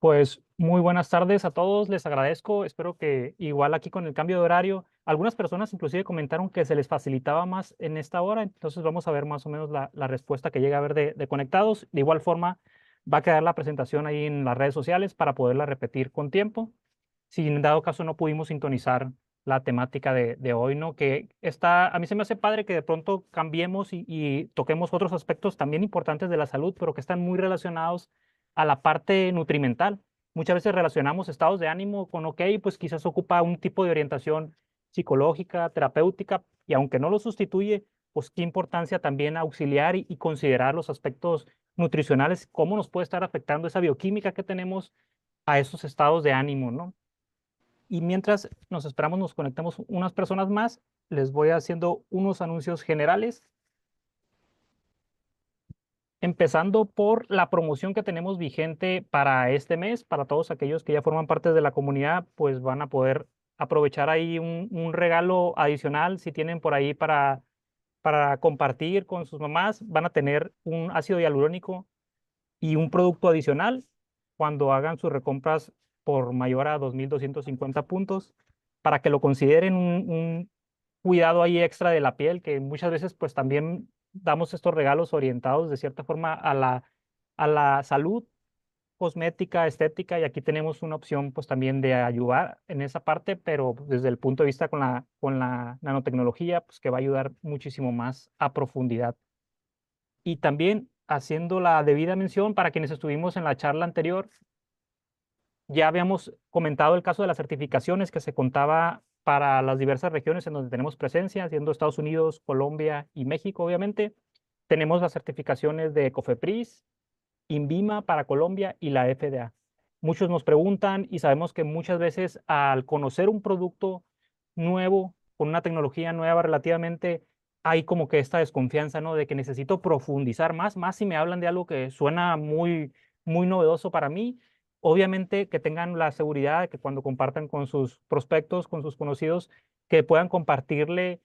Pues muy buenas tardes a todos, les agradezco, espero que igual aquí con el cambio de horario, algunas personas inclusive comentaron que se les facilitaba más en esta hora, entonces vamos a ver más o menos la respuesta que llega a ver de conectados. De igual forma, va a quedar la presentación ahí en las redes sociales para poderla repetir con tiempo. Si en dado caso no pudimos sintonizar la temática de hoy, ¿no? Que está, a mí se me hace padre que de pronto cambiemos y toquemos otros aspectos también importantes de la salud, pero que están muy relacionados a la parte nutrimental. Muchas veces relacionamos estados de ánimo con, ok, pues quizás ocupa un tipo de orientación psicológica, terapéutica, y aunque no lo sustituye, pues qué importancia también auxiliar y considerar los aspectos nutricionales, cómo nos puede estar afectando esa bioquímica que tenemos a esos estados de ánimo, ¿no? Y mientras nos esperamos, nos conectamos unas personas más, les voy haciendo unos anuncios generales, empezando por la promoción que tenemos vigente para este mes. Para todos aquellos que ya forman parte de la comunidad, pues van a poder aprovechar ahí un regalo adicional. Si tienen por ahí para compartir con sus mamás, van a tener un ácido hialurónico y un producto adicional cuando hagan sus recompras por mayor a 2,250 puntos, para que lo consideren un cuidado ahí extra de la piel, que muchas veces pues también damos estos regalos orientados de cierta forma a la salud cosmética, estética, y aquí tenemos una opción pues también de ayudar en esa parte, pero desde el punto de vista con la nanotecnología, pues que va a ayudar muchísimo más a profundidad. Y también haciendo la debida mención para quienes estuvimos en la charla anterior, ya habíamos comentado el caso de las certificaciones que se contaba para las diversas regiones en donde tenemos presencia, siendo Estados Unidos, Colombia y México, obviamente. Tenemos las certificaciones de COFEPRIS, INVIMA para Colombia y la FDA. Muchos nos preguntan y sabemos que muchas veces al conocer un producto nuevo, con una tecnología nueva relativamente, hay como que esta desconfianza, ¿no? De que necesito profundizar más si me hablan de algo que suena muy novedoso para mí. Obviamente que tengan la seguridad de que cuando compartan con sus prospectos, con sus conocidos, que puedan compartirle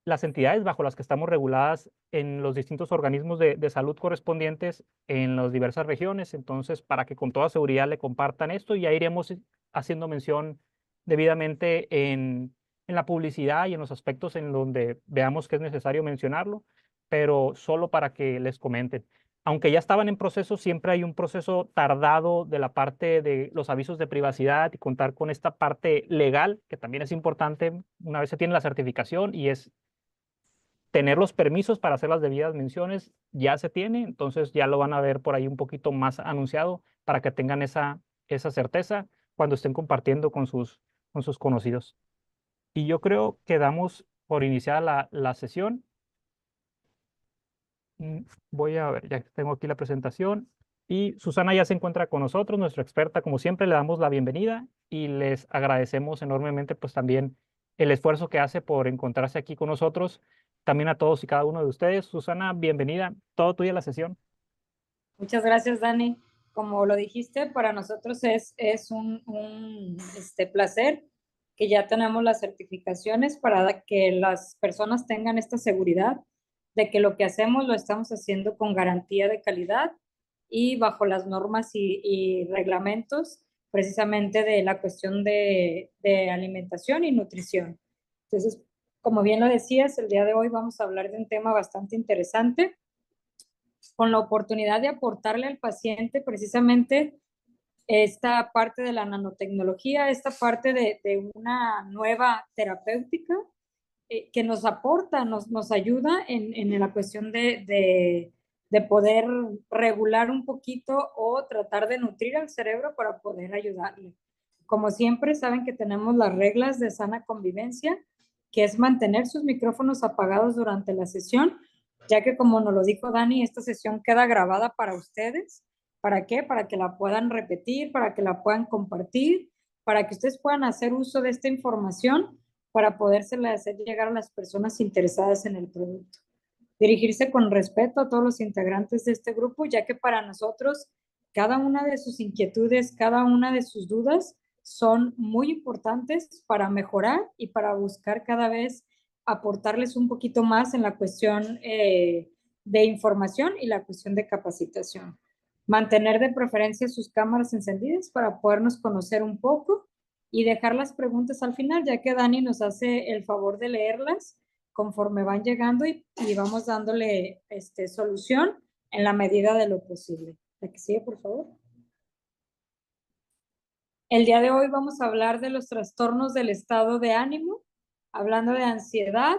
las entidades bajo las que estamos reguladas en los distintos organismos de salud correspondientes en las diversas regiones. Entonces, para que con toda seguridad le compartan esto, y ya iremos haciendo mención debidamente en la publicidad y en los aspectos en donde veamos que es necesario mencionarlo, pero solo para que les comenten. Aunque ya estaban en proceso, siempre hay un proceso tardado de la parte de los avisos de privacidad y contar con esta parte legal, que también es importante una vez se tiene la certificación, y es tener los permisos para hacer las debidas menciones. Ya se tiene, entonces ya lo van a ver por ahí un poquito más anunciado para que tengan esa certeza cuando estén compartiendo con sus conocidos. Y yo creo que damos por iniciada la sesión. Voy a ver, ya tengo aquí la presentación. Y Susana ya se encuentra con nosotros, nuestra experta. Como siempre, le damos la bienvenida y les agradecemos enormemente, pues también el esfuerzo que hace por encontrarse aquí con nosotros. También a todos y cada uno de ustedes. Susana, bienvenida. Todo tuya la sesión. Muchas gracias, Dani. Como lo dijiste, para nosotros es placer que ya tenemos las certificaciones para que las personas tengan esta seguridad de que lo que hacemos lo estamos haciendo con garantía de calidad y bajo las normas y reglamentos precisamente de la cuestión de alimentación y nutrición. Entonces, como bien lo decías, el día de hoy vamos a hablar de un tema bastante interesante con la oportunidad de aportarle al paciente precisamente esta parte de la nanotecnología, esta parte de una nueva terapéutica que nos aporta, nos ayuda en la cuestión de poder regular un poquito o tratar de nutrir al cerebro para poder ayudarle. Como siempre, saben que tenemos las reglas de sana convivencia, que es mantener sus micrófonos apagados durante la sesión, ya que como nos lo dijo Dani, esta sesión queda grabada para ustedes. ¿Para qué? Para que la puedan repetir, para que la puedan compartir, para que ustedes puedan hacer uso de esta información para podérsela hacer llegar a las personas interesadas en el producto. Dirigirse con respeto a todos los integrantes de este grupo, ya que para nosotros cada una de sus inquietudes, cada una de sus dudas son muy importantes para mejorar y para buscar cada vez aportarles un poquito más en la cuestión de información y la cuestión de capacitación. Mantener de preferencia sus cámaras encendidas para podernos conocer un poco y dejar las preguntas al final, ya que Dani nos hace el favor de leerlas conforme van llegando y vamos dándole solución en la medida de lo posible. La que sigue, por favor. El día de hoy vamos a hablar de los trastornos del estado de ánimo, hablando de ansiedad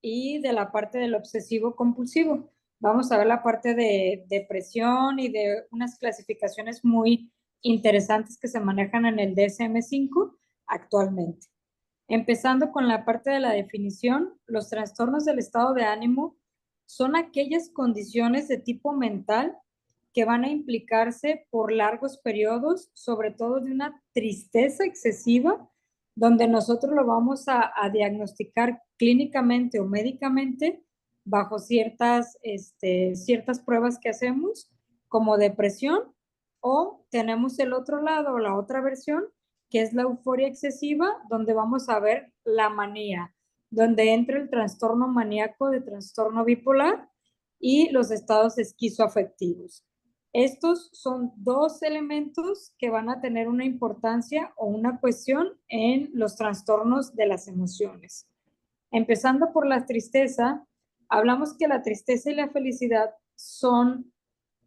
y de la parte del obsesivo compulsivo. Vamos a ver la parte de depresión y de unas clasificaciones muy interesantes que se manejan en el DSM-5 actualmente. Empezando con la parte de la definición, los trastornos del estado de ánimo son aquellas condiciones de tipo mental que van a implicarse por largos periodos, sobre todo de una tristeza excesiva, donde nosotros lo vamos a diagnosticar clínicamente o médicamente bajo ciertas pruebas que hacemos, como depresión, o tenemos el otro lado, la otra versión, que es la euforia excesiva, donde vamos a ver la manía, donde entra el trastorno maníaco de trastorno bipolar y los estados esquizoafectivos. Estos son dos elementos que van a tener una importancia o una cuestión en los trastornos de las emociones. Empezando por la tristeza, hablamos que la tristeza y la felicidad son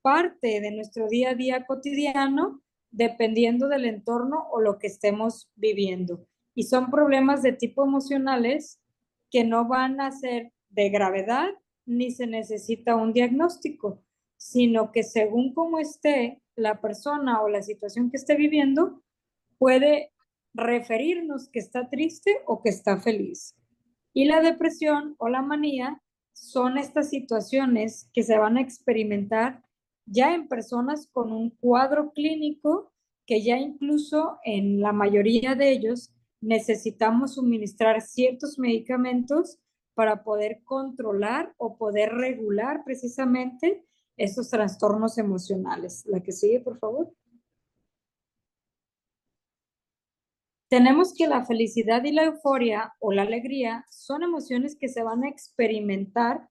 parte de nuestro día a día cotidiano, dependiendo del entorno o lo que estemos viviendo. Y son problemas de tipo emocionales que no van a ser de gravedad ni se necesita un diagnóstico, sino que según cómo esté la persona o la situación que esté viviendo, puede referirnos que está triste o que está feliz. Y la depresión o la manía son estas situaciones que se van a experimentar ya en personas con un cuadro clínico que ya incluso en la mayoría de ellos necesitamos suministrar ciertos medicamentos para poder controlar o poder regular precisamente estos trastornos emocionales. La que sigue, por favor. Tenemos que la felicidad y la euforia o la alegría son emociones que se van a experimentar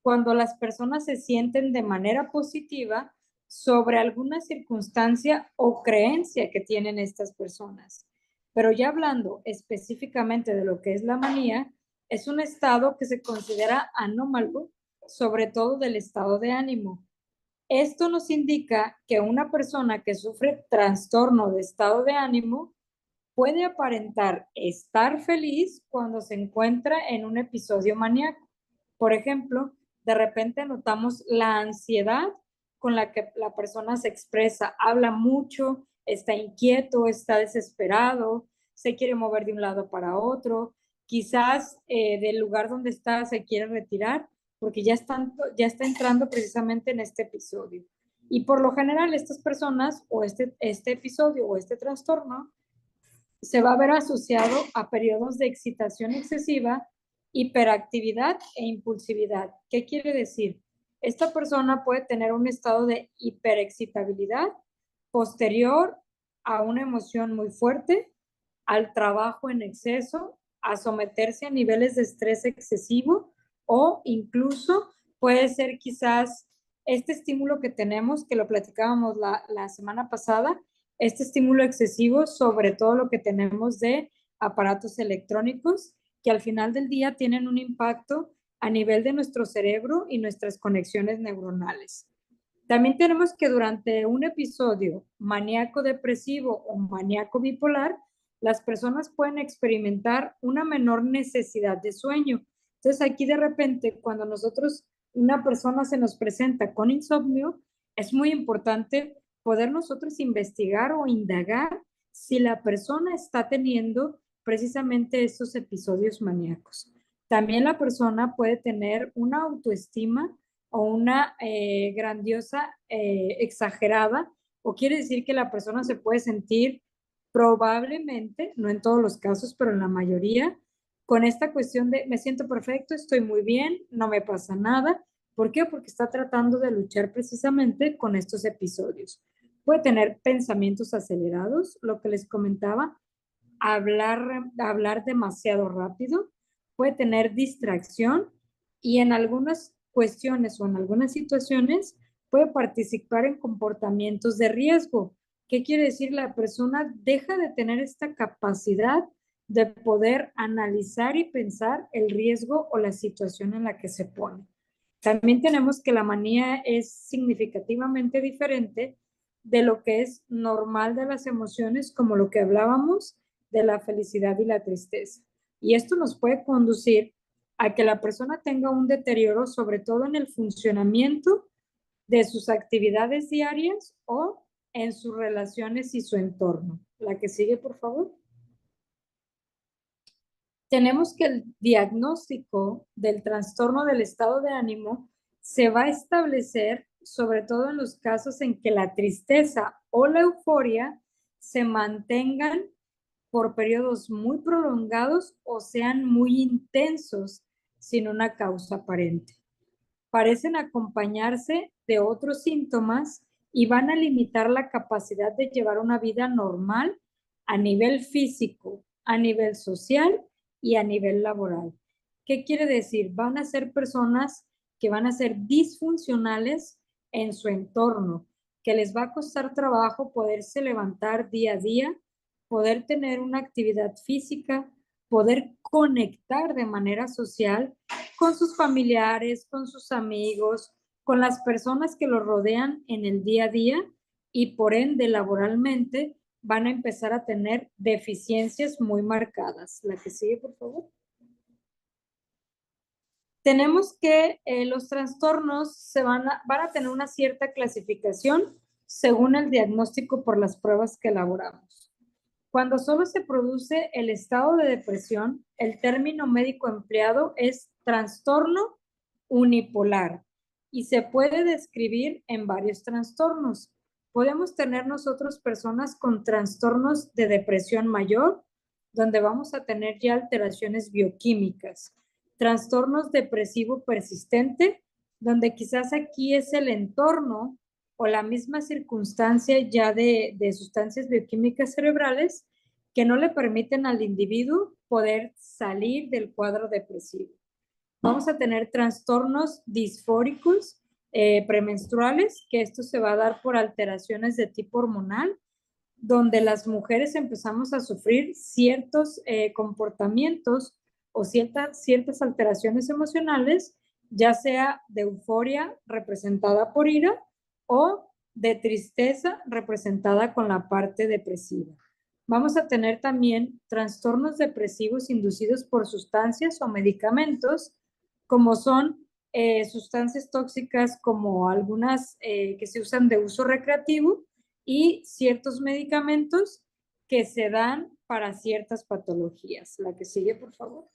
cuando las personas se sienten de manera positiva sobre alguna circunstancia o creencia que tienen estas personas. Pero ya hablando específicamente de lo que es la manía, es un estado que se considera anómalo, sobre todo del estado de ánimo. Esto nos indica que una persona que sufre trastorno de estado de ánimo puede aparentar estar feliz cuando se encuentra en un episodio maníaco. Por ejemplo, de repente notamos la ansiedad con la que la persona se expresa, habla mucho, está inquieto, está desesperado, se quiere mover de un lado para otro, quizás del lugar donde está se quiere retirar porque ya está entrando precisamente en este episodio. Y por lo general estas personas o este episodio o este trastorno se va a ver asociado a periodos de excitación excesiva, hiperactividad e impulsividad. ¿Qué quiere decir? Esta persona puede tener un estado de hiperexcitabilidad posterior a una emoción muy fuerte, al trabajo en exceso, a someterse a niveles de estrés excesivo o incluso puede ser quizás este estímulo que tenemos, que lo platicábamos la semana pasada, este estímulo excesivo sobre todo lo que tenemos de aparatos electrónicos que al final del día tienen un impacto a nivel de nuestro cerebro y nuestras conexiones neuronales. También tenemos que durante un episodio maníaco depresivo o maníaco bipolar, las personas pueden experimentar una menor necesidad de sueño. Entonces aquí de repente cuando una persona se nos presenta con insomnio, es muy importante poder nosotros investigar o indagar si la persona está teniendo precisamente estos episodios maníacos. También la persona puede tener una autoestima o una grandiosa exagerada, o quiere decir que la persona se puede sentir probablemente, no en todos los casos, pero en la mayoría, con esta cuestión de me siento perfecto, estoy muy bien, no me pasa nada. ¿Por qué? Porque está tratando de luchar precisamente con estos episodios. Puede tener pensamientos acelerados, lo que les comentaba, hablar demasiado rápido, puede tener distracción y en algunas cuestiones o en algunas situaciones puede participar en comportamientos de riesgo. ¿Qué quiere decir? La persona deja de tener esta capacidad de poder analizar y pensar el riesgo o la situación en la que se pone. También tenemos que la manía es significativamente diferente de lo que es normal de las emociones, como lo que hablábamos de la felicidad y la tristeza. Y esto nos puede conducir a que la persona tenga un deterioro, sobre todo en el funcionamiento de sus actividades diarias o en sus relaciones y su entorno. La que sigue, por favor. Tenemos que el diagnóstico del trastorno del estado de ánimo se va a establecer sobre todo en los casos en que la tristeza o la euforia se mantengan por periodos muy prolongados o sean muy intensos sin una causa aparente. Parecen acompañarse de otros síntomas y van a limitar la capacidad de llevar una vida normal a nivel físico, a nivel social y a nivel laboral. ¿Qué quiere decir? Van a ser personas que van a ser disfuncionales en su entorno, que les va a costar trabajo poderse levantar día a día, poder tener una actividad física, poder conectar de manera social con sus familiares, con sus amigos, con las personas que los rodean en el día a día y por ende laboralmente van a empezar a tener deficiencias muy marcadas. La que sigue, por favor. Tenemos que los trastornos van a tener una cierta clasificación según el diagnóstico por las pruebas que elaboramos. Cuando solo se produce el estado de depresión, el término médico empleado es trastorno unipolar y se puede describir en varios trastornos. Podemos tener nosotros personas con trastornos de depresión mayor, donde vamos a tener ya alteraciones bioquímicas, trastornos depresivo persistente, donde quizás aquí es el entorno o la misma circunstancia ya de sustancias bioquímicas cerebrales que no le permiten al individuo poder salir del cuadro depresivo. Vamos a tener trastornos disfóricos premenstruales, que esto se va a dar por alteraciones de tipo hormonal, donde las mujeres empezamos a sufrir ciertos comportamientos o ciertas alteraciones emocionales, ya sea de euforia representada por ira o de tristeza representada con la parte depresiva. Vamos a tener también trastornos depresivos inducidos por sustancias o medicamentos, como son sustancias tóxicas como algunas que se usan de uso recreativo y ciertos medicamentos que se dan para ciertas patologías. La que sigue, por favor.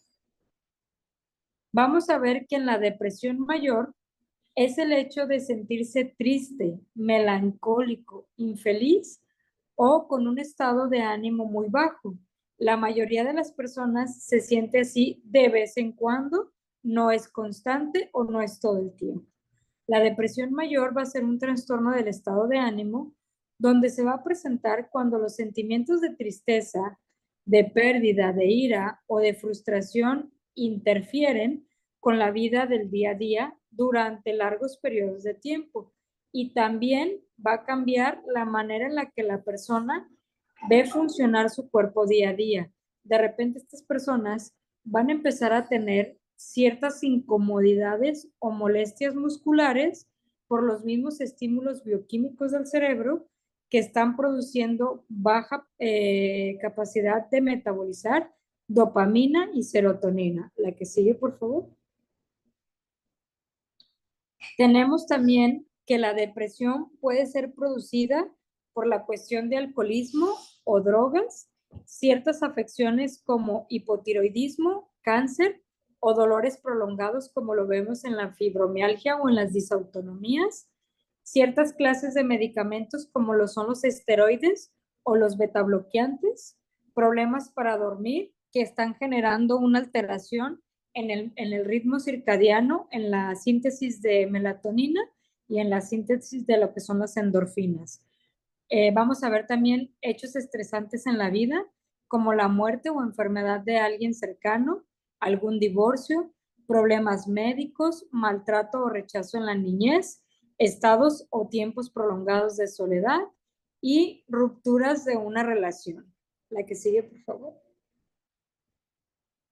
Vamos a ver que en la depresión mayor es el hecho de sentirse triste, melancólico, infeliz o con un estado de ánimo muy bajo. La mayoría de las personas se siente así de vez en cuando, no es constante o no es todo el tiempo. La depresión mayor va a ser un trastorno del estado de ánimo donde se va a presentar cuando los sentimientos de tristeza, de pérdida, de ira o de frustración interfieren con la vida del día a día durante largos periodos de tiempo. Y también va a cambiar la manera en la que la persona ve funcionar su cuerpo día a día. De repente estas personas van a empezar a tener ciertas incomodidades o molestias musculares por los mismos estímulos bioquímicos del cerebro que están produciendo baja capacidad de metabolizar dopamina y serotonina. La que sigue, por favor. Tenemos también que la depresión puede ser producida por la cuestión de alcoholismo o drogas, ciertas afecciones como hipotiroidismo, cáncer o dolores prolongados como lo vemos en la fibromialgia o en las disautonomías, ciertas clases de medicamentos como lo son los esteroides o los betabloqueantes, problemas para dormir que están generando una alteración en el ritmo circadiano, en la síntesis de melatonina y en la síntesis de lo que son las endorfinas. Vamos a ver también hechos estresantes en la vida, como la muerte o enfermedad de alguien cercano, algún divorcio, problemas médicos, maltrato o rechazo en la niñez estados o tiempos prolongados de soledad y rupturas de una relación. La que sigue, por favor.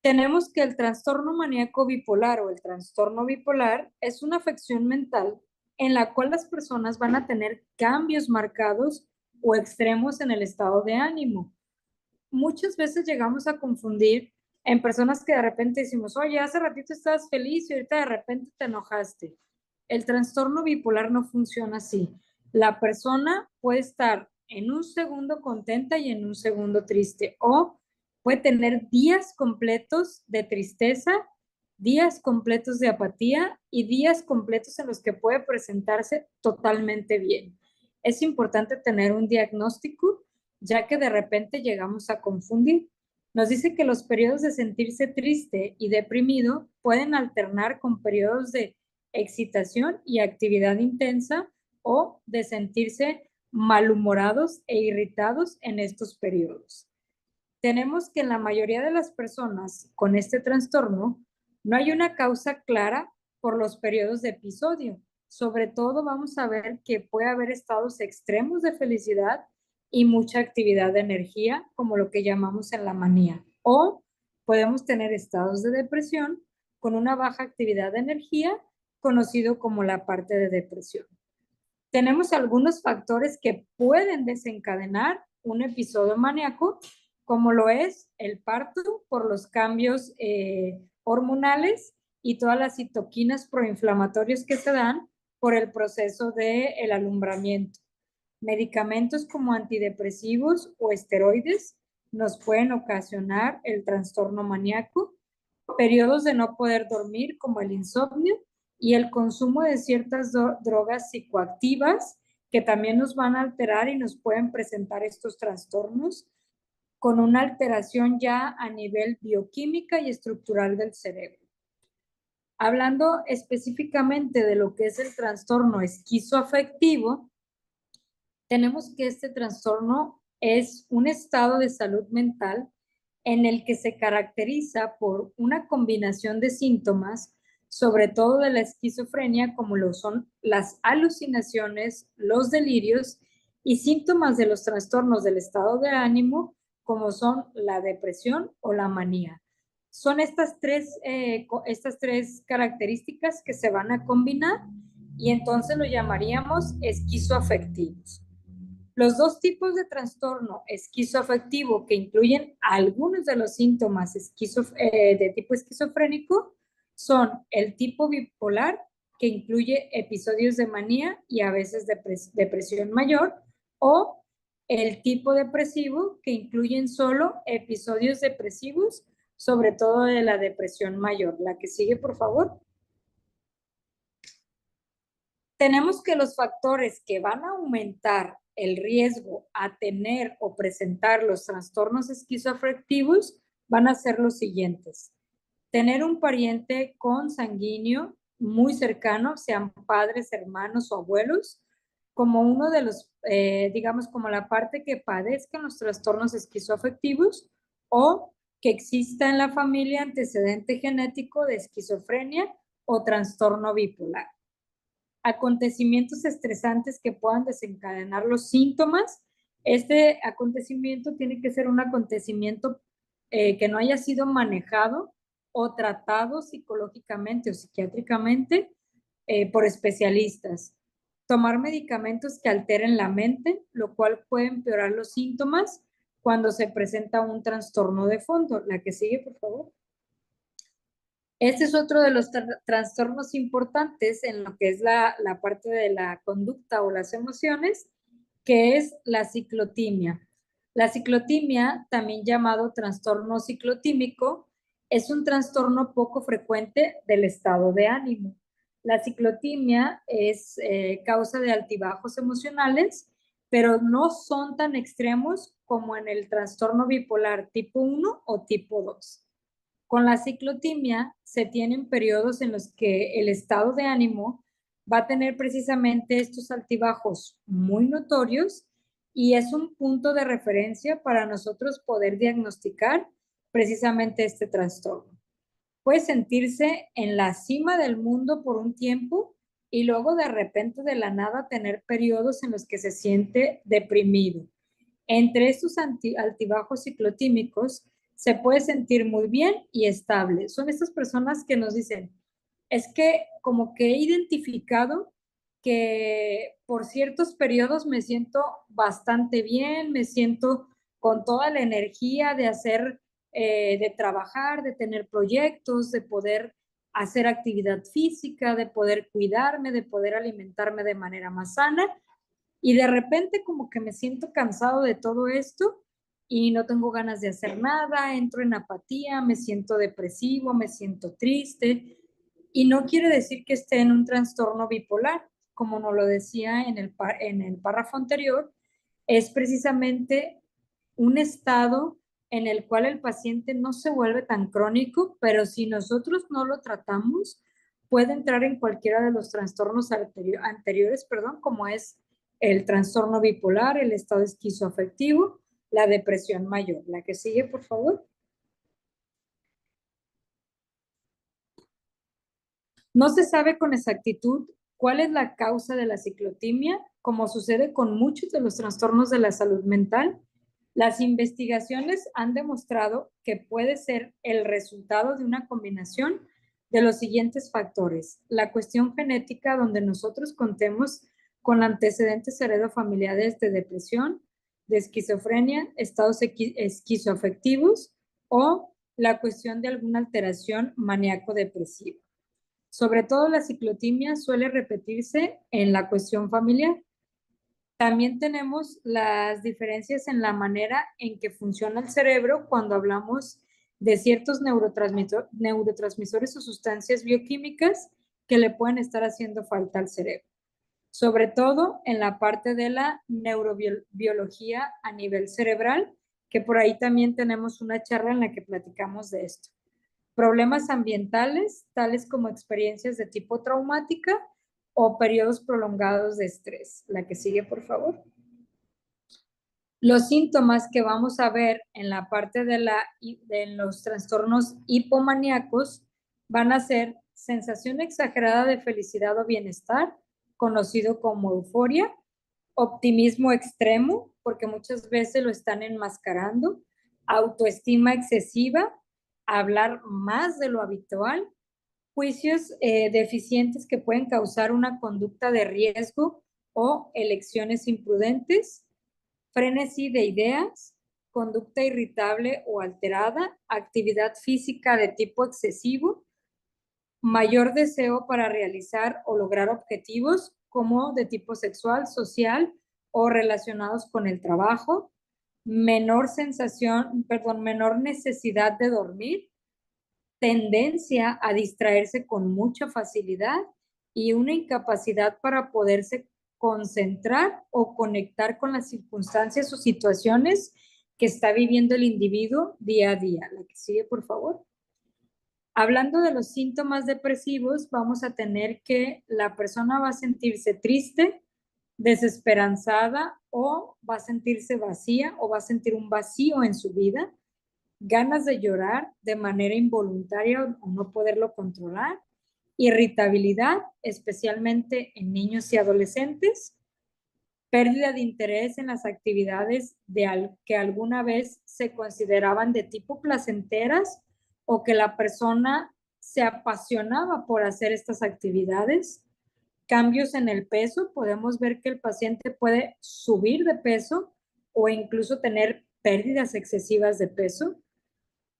Tenemos que el trastorno maníaco bipolar o el trastorno bipolar es una afección mental en la cual las personas van a tener cambios marcados o extremos en el estado de ánimo. Muchas veces llegamos a confundir en personas que de repente decimos, oye, hace ratito estabas feliz y ahorita de repente te enojaste. El trastorno bipolar no funciona así. La persona puede estar en un segundo contenta y en un segundo triste, o puede tener días completos de tristeza, días completos de apatía y días completos en los que puede presentarse totalmente bien. Es importante tener un diagnóstico, ya que de repente llegamos a confundir. Nos dice que los periodos de sentirse triste y deprimido pueden alternar con periodos de excitación y actividad intensa o de sentirse malhumorados e irritados en estos periodos. Tenemos que en la mayoría de las personas con este trastorno no hay una causa clara por los periodos de episodio. Sobre todo vamos a ver que puede haber estados extremos de felicidad y mucha actividad de energía, como lo que llamamos en la manía. O podemos tener estados de depresión con una baja actividad de energía, conocido como la parte de depresión. Tenemos algunos factores que pueden desencadenar un episodio maníaco, como lo es el parto por los cambios hormonales y todas las citoquinas proinflamatorias que se dan por el proceso del alumbramiento. Medicamentos como antidepresivos o esteroides nos pueden ocasionar el trastorno maníaco, periodos de no poder dormir como el insomnio y el consumo de ciertas drogas psicoactivas que también nos van a alterar y nos pueden presentar estos trastornos con una alteración ya a nivel bioquímica y estructural del cerebro. Hablando específicamente de lo que es el trastorno esquizoafectivo, tenemos que este trastorno es un estado de salud mental en el que se caracteriza por una combinación de síntomas, sobre todo de la esquizofrenia, como lo son las alucinaciones, los delirios y síntomas de los trastornos del estado de ánimo, como son la depresión o la manía. Son estas tres características que se van a combinar y entonces lo llamaríamos esquizoafectivos. Los dos tipos de trastorno esquizoafectivo que incluyen algunos de los síntomas de tipo esquizofrénico son el tipo bipolar, que incluye episodios de manía y a veces depresión mayor, o el tipo depresivo, que incluyen solo episodios depresivos, sobre todo de la depresión mayor. La que sigue, por favor. Tenemos que los factores que van a aumentar el riesgo a tener o presentar los trastornos esquizoafectivos van a ser los siguientes. Tener un pariente consanguíneo muy cercano, sean padres, hermanos o abuelos, como uno de los, digamos, como la parte que padezcan los trastornos esquizoafectivos, o que exista en la familia antecedente genético de esquizofrenia o trastorno bipolar. Acontecimientos estresantes que puedan desencadenar los síntomas. Este acontecimiento tiene que ser un acontecimiento que no haya sido manejado o tratado psicológicamente o psiquiátricamente por especialistas. Tomar medicamentos que alteren la mente, lo cual puede empeorar los síntomas cuando se presenta un trastorno de fondo. La que sigue, por favor. Este es otro de los trastornos importantes en lo que es la parte de la conducta o las emociones, que es la ciclotimia. La ciclotimia, también llamado trastorno ciclotímico, es un trastorno poco frecuente del estado de ánimo. La ciclotimia es causa de altibajos emocionales, pero no son tan extremos como en el trastorno bipolar tipo 1 o tipo 2. Con la ciclotimia se tienen periodos en los que el estado de ánimo va a tener precisamente estos altibajos muy notorios y es un punto de referencia para nosotros poder diagnosticar precisamente este trastorno. Puede sentirse en la cima del mundo por un tiempo, y luego de repente de la nada tener periodos en los que se siente deprimido. Entre estos altibajos ciclotímicos se puede sentir muy bien y estable. Son estas personas que nos dicen, es que como que he identificado que por ciertos periodos me siento bastante bien, me siento con toda la energía de hacer, de trabajar, de tener proyectos, de poder hacer actividad física, de poder cuidarme, de poder alimentarme de manera más sana. Y de repente como que me siento cansado de todo esto y no tengo ganas de hacer nada, entro en apatía, me siento depresivo, me siento triste. Y no quiere decir que esté en un trastorno bipolar, como nos lo decía en el párrafo anterior, es precisamente un estado en el cual el paciente no se vuelve tan crónico, pero si nosotros no lo tratamos, puede entrar en cualquiera de los trastornos anteriores, perdón, como es el trastorno bipolar, el estado esquizoafectivo, la depresión mayor. La que sigue, por favor. No se sabe con exactitud cuál es la causa de la ciclotimia, como sucede con muchos de los trastornos de la salud mental. Las investigaciones han demostrado que puede ser el resultado de una combinación de los siguientes factores. La cuestión genética, donde nosotros contemos con antecedentes heredofamiliares de depresión, de esquizofrenia, estados esquizoafectivos o la cuestión de alguna alteración maníaco-depresiva. Sobre todo la ciclotimia suele repetirse en la cuestión familiar. También tenemos las diferencias en la manera en que funciona el cerebro cuando hablamos de ciertos neurotransmisores o sustancias bioquímicas que le pueden estar haciendo falta al cerebro. Sobre todo en la parte de la neurobiología a nivel cerebral, que por ahí también tenemos una charla en la que platicamos de esto. Problemas ambientales, tales como experiencias de tipo traumática o periodos prolongados de estrés. La que sigue, por favor. Los síntomas que vamos a ver en la parte de los trastornos hipomaníacos van a ser sensación exagerada de felicidad o bienestar, conocido como euforia, optimismo extremo, porque muchas veces lo están enmascarando, autoestima excesiva, hablar más de lo habitual, juicios deficientes que pueden causar una conducta de riesgo o elecciones imprudentes, frenesí de ideas, conducta irritable o alterada, actividad física de tipo excesivo, mayor deseo para realizar o lograr objetivos como de tipo sexual, social o relacionados con el trabajo, menor necesidad de dormir, tendencia a distraerse con mucha facilidad y una incapacidad para poderse concentrar o conectar con las circunstancias o situaciones que está viviendo el individuo día a día. La que sigue, por favor. Hablando de los síntomas depresivos, vamos a tener que la persona va a sentirse triste, desesperanzada o va a sentirse vacía o va a sentir un vacío en su vida, ganas de llorar de manera involuntaria o no poderlo controlar, irritabilidad, especialmente en niños y adolescentes, pérdida de interés en las actividades que alguna vez se consideraban de tipo placenteras o que la persona se apasionaba por hacer estas actividades, cambios en el peso, podemos ver que el paciente puede subir de peso o incluso tener pérdidas excesivas de peso,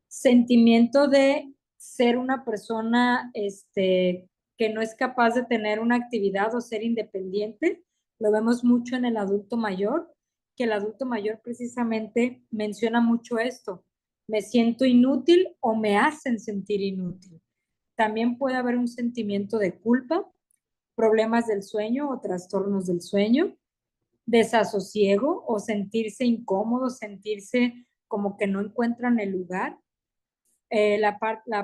sentimiento de ser una persona que no es capaz de tener una actividad o ser independiente. Lo vemos mucho en el adulto mayor, que el adulto mayor precisamente menciona mucho esto. Me siento inútil o me hacen sentir inútil. También puede haber un sentimiento de culpa, problemas del sueño o trastornos del sueño, desasosiego o sentirse incómodo, sentirse como que no encuentran el lugar. La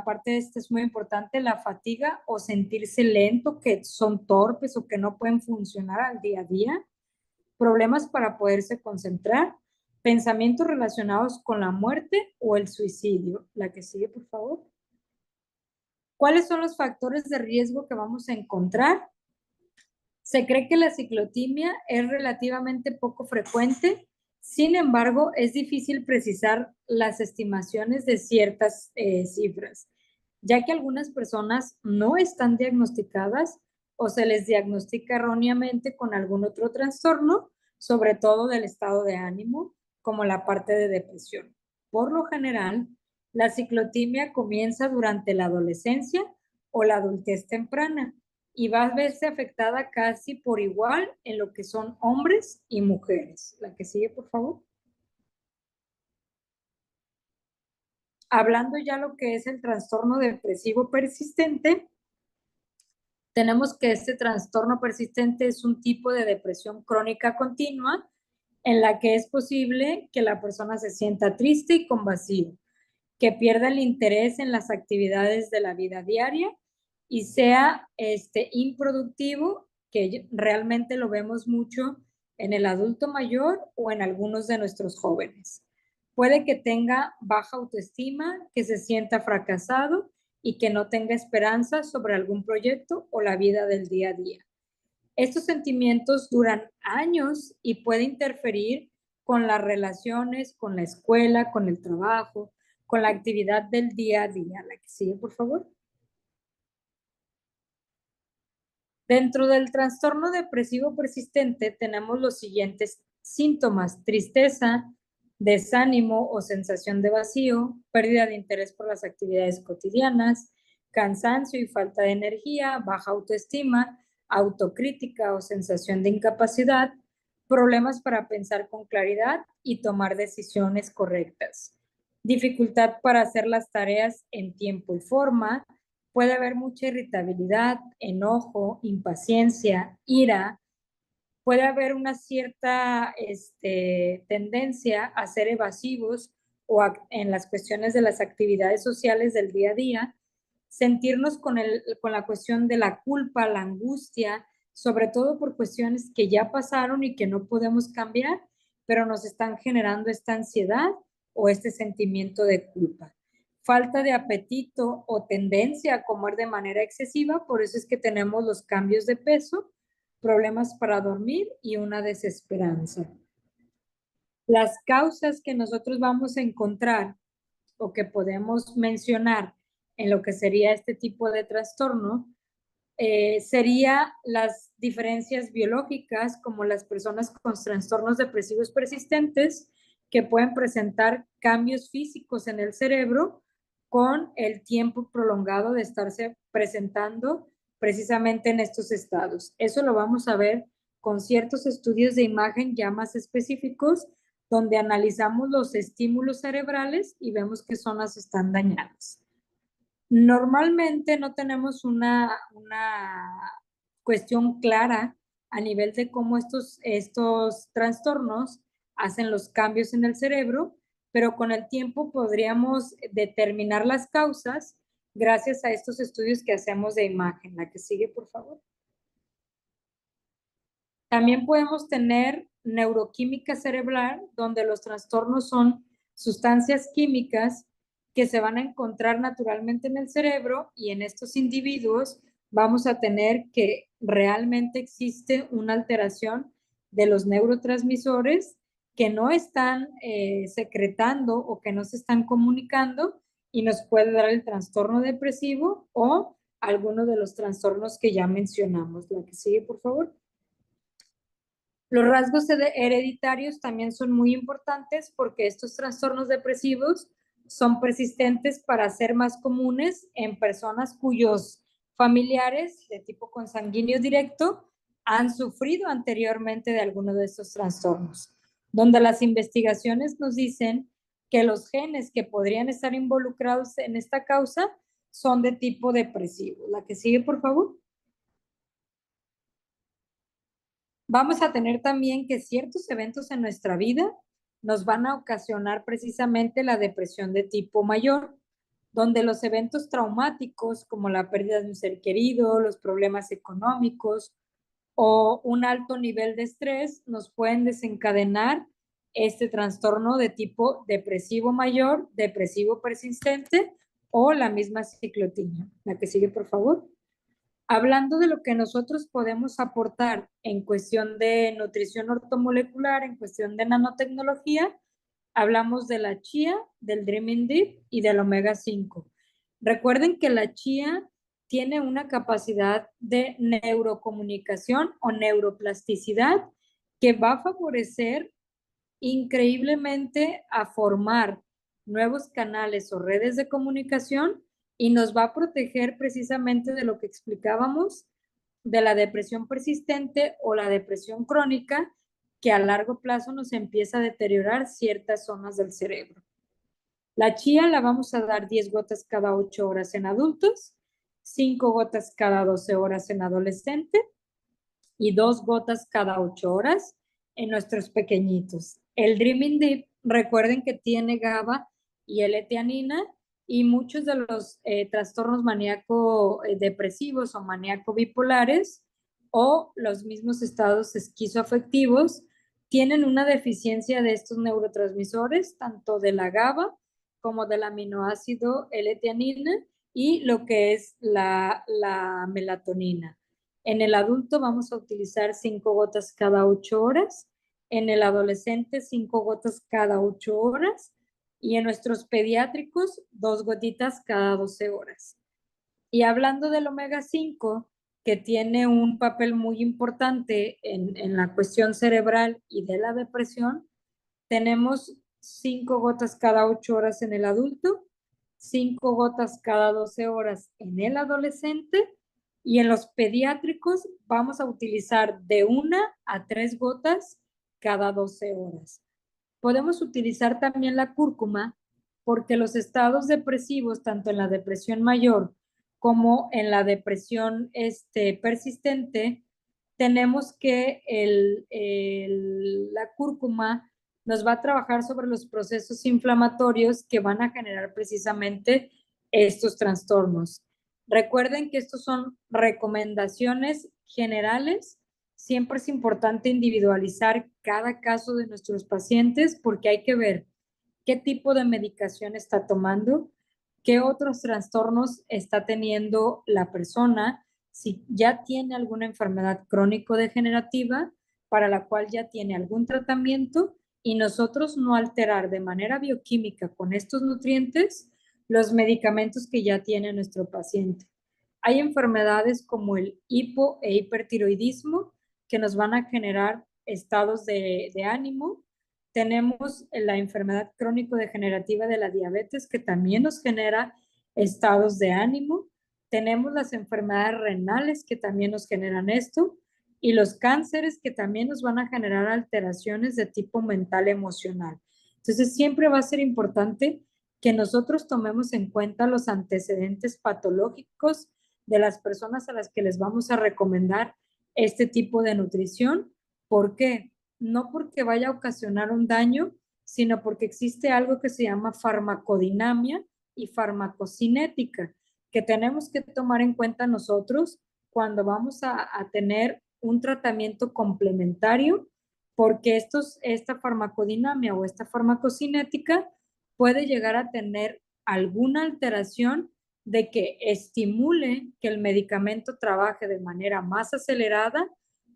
parte de esta es muy importante, la fatiga o sentirse lento, que son torpes o que no pueden funcionar al día a día, problemas para poderse concentrar, pensamientos relacionados con la muerte o el suicidio. La que sigue, por favor. ¿Cuáles son los factores de riesgo que vamos a encontrar? Se cree que la ciclotimia es relativamente poco frecuente, sin embargo, es difícil precisar las estimaciones de ciertas cifras, ya que algunas personas no están diagnosticadas o se les diagnostica erróneamente con algún otro trastorno, sobre todo del estado de ánimo, como la parte de depresión. Por lo general, la ciclotimia comienza durante la adolescencia o la adultez temprana y va a verse afectada casi por igual en lo que son hombres y mujeres. La que sigue, por favor. Hablando ya lo que es el trastorno depresivo persistente, tenemos que este trastorno persistente es un tipo de depresión crónica continua en la que es posible que la persona se sienta triste y con vacío, que pierda el interés en las actividades de la vida diaria y sea improductivo, que realmente lo vemos mucho en el adulto mayor o en algunos de nuestros jóvenes. Puede que tenga baja autoestima, que se sienta fracasado y que no tenga esperanza sobre algún proyecto o la vida del día a día. Estos sentimientos duran años y puede interferir con las relaciones, con la escuela, con el trabajo, con la actividad del día a día. La que sigue, por favor. Dentro del trastorno depresivo persistente tenemos los siguientes síntomas: tristeza, desánimo o sensación de vacío, pérdida de interés por las actividades cotidianas, cansancio y falta de energía, baja autoestima, autocrítica o sensación de incapacidad, problemas para pensar con claridad y tomar decisiones correctas, dificultad para hacer las tareas en tiempo y forma. Puede haber mucha irritabilidad, enojo, impaciencia, ira. Puede haber una cierta tendencia a ser evasivos o en las cuestiones de las actividades sociales del día a día. Sentirnos con la cuestión de la culpa, la angustia, sobre todo por cuestiones que ya pasaron y que no podemos cambiar, pero nos están generando esta ansiedad o este sentimiento de culpa. Falta de apetito o tendencia a comer de manera excesiva, por eso es que tenemos los cambios de peso, problemas para dormir y una desesperanza. Las causas que nosotros vamos a encontrar o que podemos mencionar en lo que sería este tipo de trastorno sería las diferencias biológicas, como las personas con trastornos depresivos persistentes que pueden presentar cambios físicos en el cerebro con el tiempo prolongado de estarse presentando precisamente en estos estados. Eso lo vamos a ver con ciertos estudios de imagen ya más específicos, donde analizamos los estímulos cerebrales y vemos qué zonas están dañadas. Normalmente no tenemos una cuestión clara a nivel de cómo estos trastornos hacen los cambios en el cerebro, pero con el tiempo podríamos determinar las causas gracias a estos estudios que hacemos de imagen. La que sigue, por favor. También podemos tener neuroquímica cerebral, donde los trastornos son sustancias químicas que se van a encontrar naturalmente en el cerebro, y en estos individuos vamos a tener que realmente existe una alteración de los neurotransmisores que no están secretando o que no se están comunicando, y nos puede dar el trastorno depresivo o alguno de los trastornos que ya mencionamos. La que sigue, por favor. Los rasgos hereditarios también son muy importantes porque estos trastornos depresivos son persistentes para ser más comunes en personas cuyos familiares de tipo consanguíneo directo han sufrido anteriormente de alguno de estos trastornos, donde las investigaciones nos dicen que los genes que podrían estar involucrados en esta causa son de tipo depresivo. La que sigue, por favor. Vamos a tener también que ciertos eventos en nuestra vida nos van a ocasionar precisamente la depresión de tipo mayor, donde los eventos traumáticos como la pérdida de un ser querido, los problemas económicos o un alto nivel de estrés nos pueden desencadenar este trastorno de tipo depresivo mayor, depresivo persistente o la misma ciclotimia. La que sigue, por favor. Hablando de lo que nosotros podemos aportar en cuestión de nutrición ortomolecular, en cuestión de nanotecnología, hablamos de la chía, del Dreaming Deep y del omega 5. Recuerden que la chía tiene una capacidad de neurocomunicación o neuroplasticidad que va a favorecer increíblemente a formar nuevos canales o redes de comunicación y nos va a proteger precisamente de lo que explicábamos, de la depresión persistente o la depresión crónica, que a largo plazo nos empieza a deteriorar ciertas zonas del cerebro. La chía la vamos a dar 10 gotas cada 8 horas en adultos, 5 gotas cada 12 horas en adolescente y 2 gotas cada 8 horas en nuestros pequeñitos. El Dreaming Deep, recuerden que tiene GABA y L-teanina y muchos de los trastornos maníaco-depresivos o maníaco-bipolares o los mismos estados esquizoafectivos tienen una deficiencia de estos neurotransmisores, tanto de la GABA como del aminoácido L-teanina y lo que es la melatonina. En el adulto vamos a utilizar 5 gotas cada 8 horas, en el adolescente 5 gotas cada 8 horas y en nuestros pediátricos 2 gotitas cada 12 horas. Y hablando del omega 5, que tiene un papel muy importante en la cuestión cerebral y de la depresión, tenemos 5 gotas cada 8 horas en el adulto, 5 gotas cada 12 horas en el adolescente y en los pediátricos vamos a utilizar de 1 a 3 gotas cada 12 horas. Podemos utilizar también la cúrcuma porque los estados depresivos, tanto en la depresión mayor como en la depresión persistente, tenemos que la cúrcuma nos va a trabajar sobre los procesos inflamatorios que van a generar precisamente estos trastornos. Recuerden que estos son recomendaciones generales. Siempre es importante individualizar cada caso de nuestros pacientes porque hay que ver qué tipo de medicación está tomando, qué otros trastornos está teniendo la persona, si ya tiene alguna enfermedad crónico-degenerativa para la cual ya tiene algún tratamiento y nosotros no alterar de manera bioquímica con estos nutrientes los medicamentos que ya tiene nuestro paciente. Hay enfermedades como el hipo e hipertiroidismo que nos van a generar estados de ánimo. Tenemos la enfermedad crónico-degenerativa de la diabetes que también nos genera estados de ánimo. Tenemos las enfermedades renales que también nos generan esto y los cánceres que también nos van a generar alteraciones de tipo mental emocional. Entonces siempre va a ser importante que nosotros tomemos en cuenta los antecedentes patológicos de las personas a las que les vamos a recomendar este tipo de nutrición. ¿Por qué? No porque vaya a ocasionar un daño, sino porque existe algo que se llama farmacodinamia y farmacocinética, que tenemos que tomar en cuenta nosotros cuando vamos a tener un tratamiento complementario, porque esta farmacodinamia o esta farmacocinética puede llegar a tener alguna alteración de que estimule que el medicamento trabaje de manera más acelerada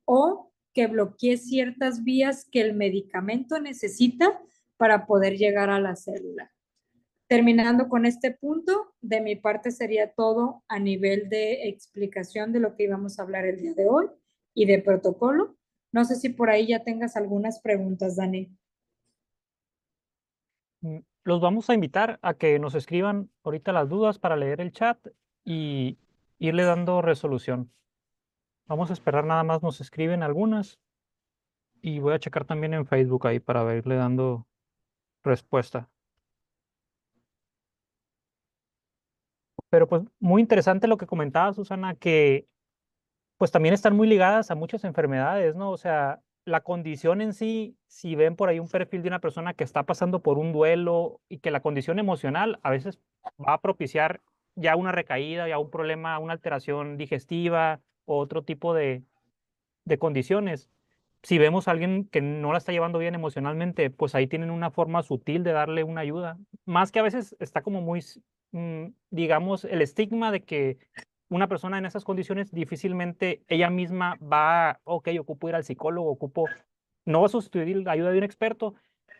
o que bloquee ciertas vías que el medicamento necesita para poder llegar a la célula. Terminando con este punto, de mi parte sería todo a nivel de explicación de lo que íbamos a hablar el día de hoy y de protocolo. No sé si por ahí ya tengas algunas preguntas, Dani. Los vamos a invitar a que nos escriban ahorita las dudas para leer el chat y irle dando resolución. Vamos a esperar nada más, nos escriben algunas y voy a checar también en Facebook ahí para irle dando respuesta. Pero pues muy interesante lo que comentaba Susana, que pues también están muy ligadas a muchas enfermedades, ¿no? O sea, la condición en sí, si ven por ahí un perfil de una persona que está pasando por un duelo y que la condición emocional a veces va a propiciar ya una recaída, ya un problema, una alteración digestiva o otro tipo de condiciones. Si vemos a alguien que no la está llevando bien emocionalmente, pues ahí tienen una forma sutil de darle una ayuda. Más que a veces está como muy, digamos, el estigma de que una persona en esas condiciones difícilmente ella misma va, ok, ocupo ir al psicólogo, ocupo, no va a sustituir la ayuda de un experto,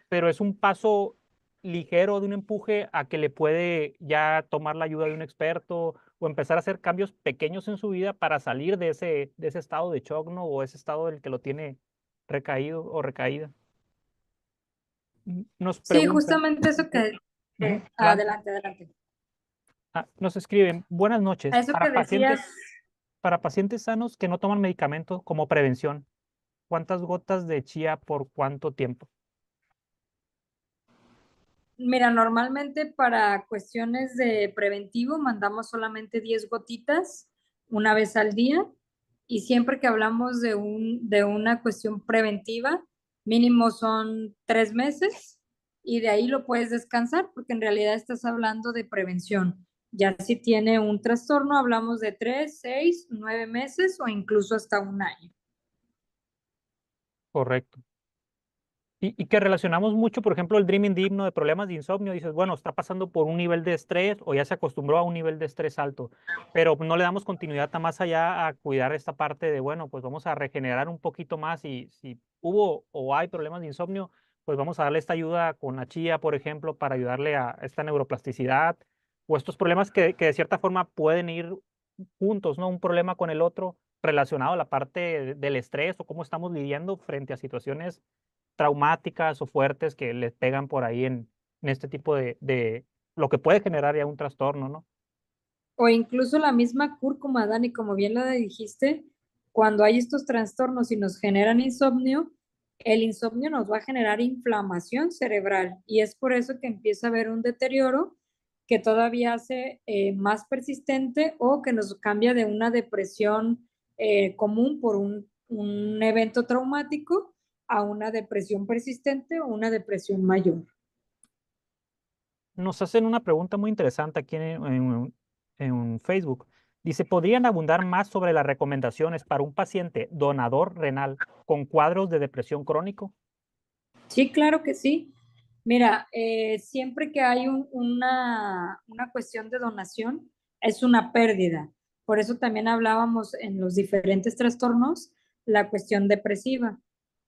pero es un paso ligero de un empuje a que le puede ya tomar la ayuda de un experto o empezar a hacer cambios pequeños en su vida para salir de ese estado de shock, ¿no? O ese estado del que lo tiene recaído o recaída. Nos Sí, preguntan, justamente eso ujú, adelante. adelante, adelante. Nos escriben, buenas A noches, eso que decías, para pacientes sanos que no toman medicamento como prevención, ¿cuántas gotas de chía por cuánto tiempo? mira, normalmente para cuestiones de preventivo mandamos solamente 10 gotitas una vez al día y siempre que hablamos de una cuestión preventiva, mínimo son 3 meses y de ahí lo puedes descansar porque en realidad estás hablando de prevención. Ya si tiene un trastorno, hablamos de 3, 6, 9 meses o incluso hasta un año. Correcto. Y que relacionamos mucho, por ejemplo, el Dreaming Deep, ¿no? De problemas de insomnio, dices, bueno, está pasando por un nivel de estrés o ya se acostumbró a un nivel de estrés alto, pero no le damos continuidad a más allá a cuidar esta parte de, bueno, pues vamos a regenerar un poquito más y si hubo o hay problemas de insomnio, pues vamos a darle esta ayuda con la chía, por ejemplo, para ayudarle a esta neuroplasticidad o estos problemas que de cierta forma pueden ir juntos, ¿no? Un problema con el otro relacionado a la parte del estrés o cómo estamos lidiando frente a situaciones traumáticas o fuertes que les pegan por ahí en este tipo de lo que puede generar ya un trastorno, ¿no? O incluso la misma cúrcuma, Dani, como bien lo dijiste, cuando hay estos trastornos y nos generan insomnio, el insomnio nos va a generar inflamación cerebral y es por eso que empieza a haber un deterioro que todavía hace más persistente o que nos cambia de una depresión común por un evento traumático a una depresión persistente o una depresión mayor. Nos hacen una pregunta muy interesante aquí en Facebook. Dice, ¿podrían abundar más sobre las recomendaciones para un paciente donador renal con cuadros de depresión crónico? Sí, claro que sí. Mira, siempre que hay una cuestión de donación, es una pérdida. Por eso también hablábamos en los diferentes trastornos, la cuestión depresiva.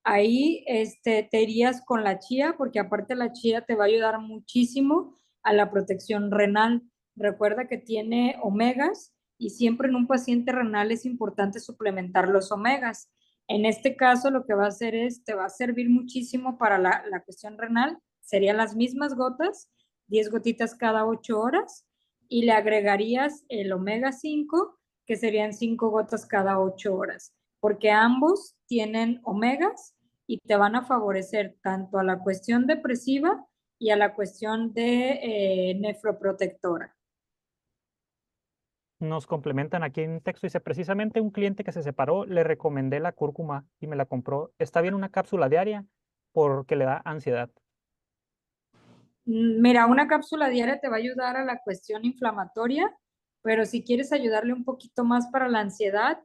Ahí te irías con la chía, porque aparte la chía te va a ayudar muchísimo a la protección renal. Recuerda que tiene omegas y siempre en un paciente renal es importante suplementar los omegas. En este caso, lo que va a hacer es, te va a servir muchísimo para la cuestión renal. Serían las mismas gotas, 10 gotitas cada 8 horas, y le agregarías el omega 5 que serían 5 gotas cada 8 horas, porque ambos tienen omegas y te van a favorecer tanto a la cuestión depresiva y a la cuestión de nefroprotectora. Nos complementan aquí en texto. Dice, precisamente un cliente que se separó, le recomendé la cúrcuma y me la compró. Está bien una cápsula diaria porque le da ansiedad. Mira, una cápsula diaria te va a ayudar a la cuestión inflamatoria, pero si quieres ayudarle un poquito más para la ansiedad,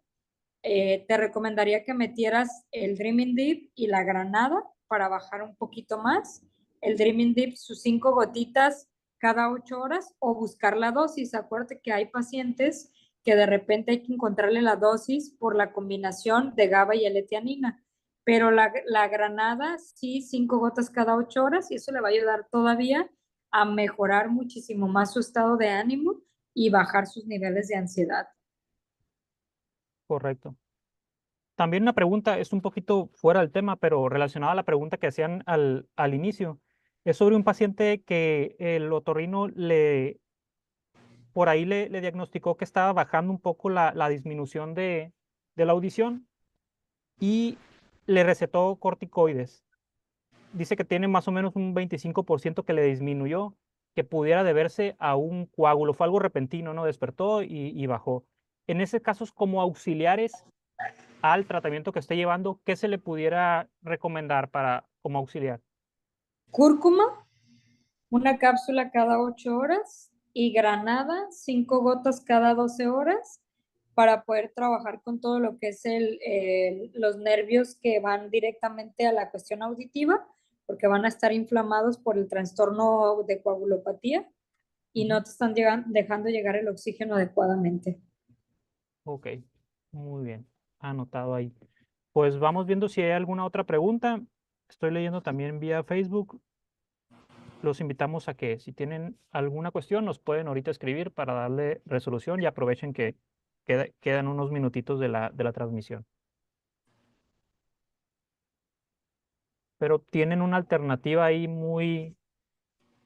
te recomendaría que metieras el Dreaming Deep y la granada para bajar un poquito más. El Dreaming Deep, sus 5 gotitas cada 8 horas o buscar la dosis. Acuérdate que hay pacientes que de repente hay que encontrarle la dosis por la combinación de GABA y L-teanina. Pero la granada, sí, 5 gotas cada 8 horas y eso le va a ayudar todavía a mejorar muchísimo más su estado de ánimo y bajar sus niveles de ansiedad. Correcto. También una pregunta, es un poquito fuera del tema, pero relacionada a la pregunta que hacían al inicio. Es sobre un paciente que el otorrino por ahí le diagnosticó que estaba bajando un poco la disminución de la audición y le recetó corticoides. Dice que tiene más o menos un 25% que le disminuyó, que pudiera deberse a un coágulo. Fue algo repentino, ¿no? Despertó y bajó. En ese caso, como auxiliares al tratamiento que esté llevando, ¿qué se le pudiera recomendar para como auxiliar? Cúrcuma, una cápsula cada 8 horas y granada, 5 gotas cada 12 horas para poder trabajar con todo lo que es los nervios que van directamente a la cuestión auditiva, porque van a estar inflamados por el trastorno de coagulopatía y Ujú. no te están dejando llegar el oxígeno adecuadamente. Ok, muy bien, anotado ahí. Pues vamos viendo si hay alguna otra pregunta. Estoy leyendo también vía Facebook. Los invitamos a que si tienen alguna cuestión nos pueden ahorita escribir para darle resolución y aprovechen que quedan unos minutitos de la transmisión. Pero tienen una alternativa ahí muy,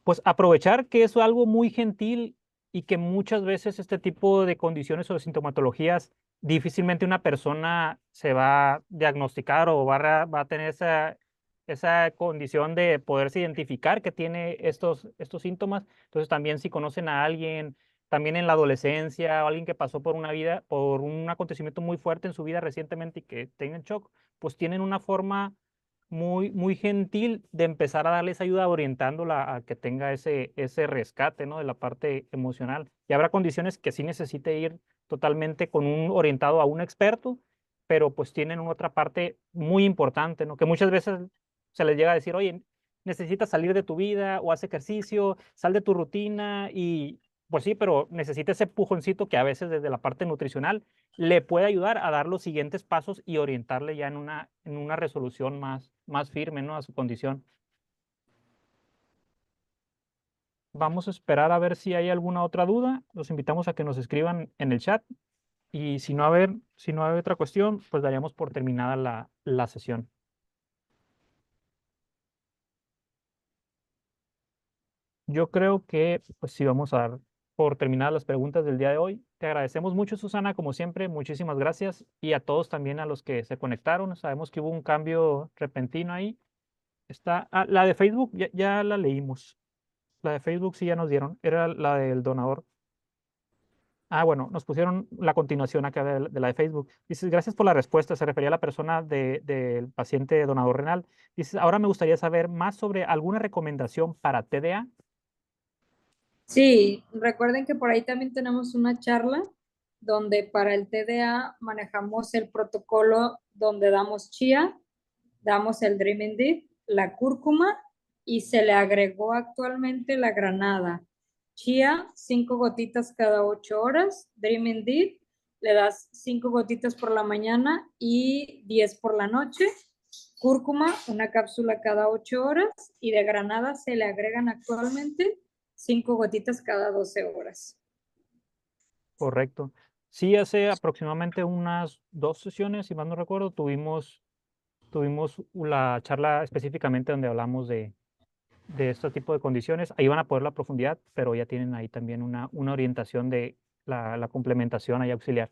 pues aprovechar que es algo muy gentil y que muchas veces este tipo de condiciones o sintomatologías difícilmente una persona se va a diagnosticar o va a tener esa condición de poderse identificar que tiene estos síntomas. Entonces también si conocen a alguien, también en la adolescencia o alguien que pasó por una vida, por un acontecimiento muy fuerte en su vida recientemente y que tengan shock, pues tienen una forma muy gentil de empezar a darles ayuda orientándola a que tenga ese rescate, ¿no? De la parte emocional. Y habrá condiciones que sí necesite ir totalmente con un orientado a un experto, pero pues tienen otra parte muy importante, ¿no? Que muchas veces se les llega a decir, oye, necesitas salir de tu vida o haz ejercicio, sal de tu rutina y pues sí, pero necesita ese pujoncito que a veces desde la parte nutricional le puede ayudar a dar los siguientes pasos y orientarle ya en una resolución más firme, ¿no? A su condición. Vamos a esperar a ver si hay alguna otra duda. Los invitamos a que nos escriban en el chat y si no hay otra cuestión, pues daríamos por terminada la sesión. Yo creo que pues sí vamos a dar por terminadas las preguntas del día de hoy. Te agradecemos mucho, Susana, como siempre, muchísimas gracias y a todos también a los que se conectaron. Sabemos que hubo un cambio repentino ahí. La de Facebook ya la leímos. La de Facebook sí ya nos dieron. Era la del donador. Ah, bueno, nos pusieron la continuación acá de la de Facebook. Dices, gracias por la respuesta. Se refería a la persona del paciente donador renal. Dices, ahora me gustaría saber más sobre alguna recomendación para TDA. Sí, recuerden que por ahí también tenemos una charla donde para el TDA manejamos el protocolo donde damos chía, damos el Dream Indeed, la cúrcuma y se le agregó actualmente la granada. Chía, 5 gotitas cada 8 horas. Dream Indeed, le das 5 gotitas por la mañana y 10 por la noche. Cúrcuma, una cápsula cada 8 horas. Y de granada se le agregan actualmente 5 gotitas cada 12 horas. Correcto. Sí, hace aproximadamente unas 2 sesiones, si mal no recuerdo, tuvimos la charla específicamente donde hablamos de este tipo de condiciones. Ahí van a poder la profundidad, pero ya tienen ahí también una orientación de la complementación ahí auxiliar.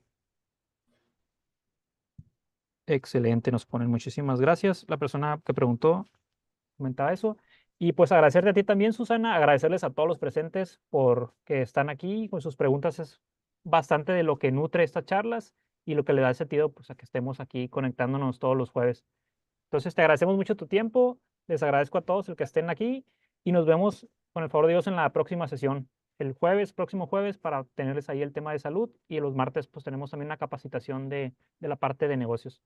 Excelente, nos ponen muchísimas gracias. La persona que preguntó comentaba eso. Y pues agradecerte a ti también, Susana, agradecerles a todos los presentes por que están aquí con sus preguntas. Es bastante de lo que nutre estas charlas y lo que le da sentido pues, a que estemos aquí conectándonos todos los jueves. Entonces, te agradecemos mucho tu tiempo, les agradezco a todos el que estén aquí y nos vemos con el favor de Dios en la próxima sesión, el jueves, próximo jueves, para tenerles ahí el tema de salud y los martes pues tenemos también una capacitación de la parte de negocios.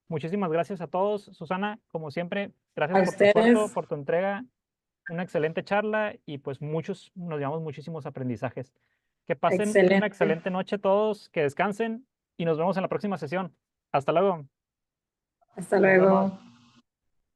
Muchísimas gracias a todos, Susana, como siempre, gracias A por tu esfuerzo, ustedes, por tu entrega, una excelente charla y pues nos llevamos muchísimos aprendizajes. Que pasen una excelente. excelente noche todos, que descansen y nos vemos en la próxima sesión. Hasta luego. Hasta luego.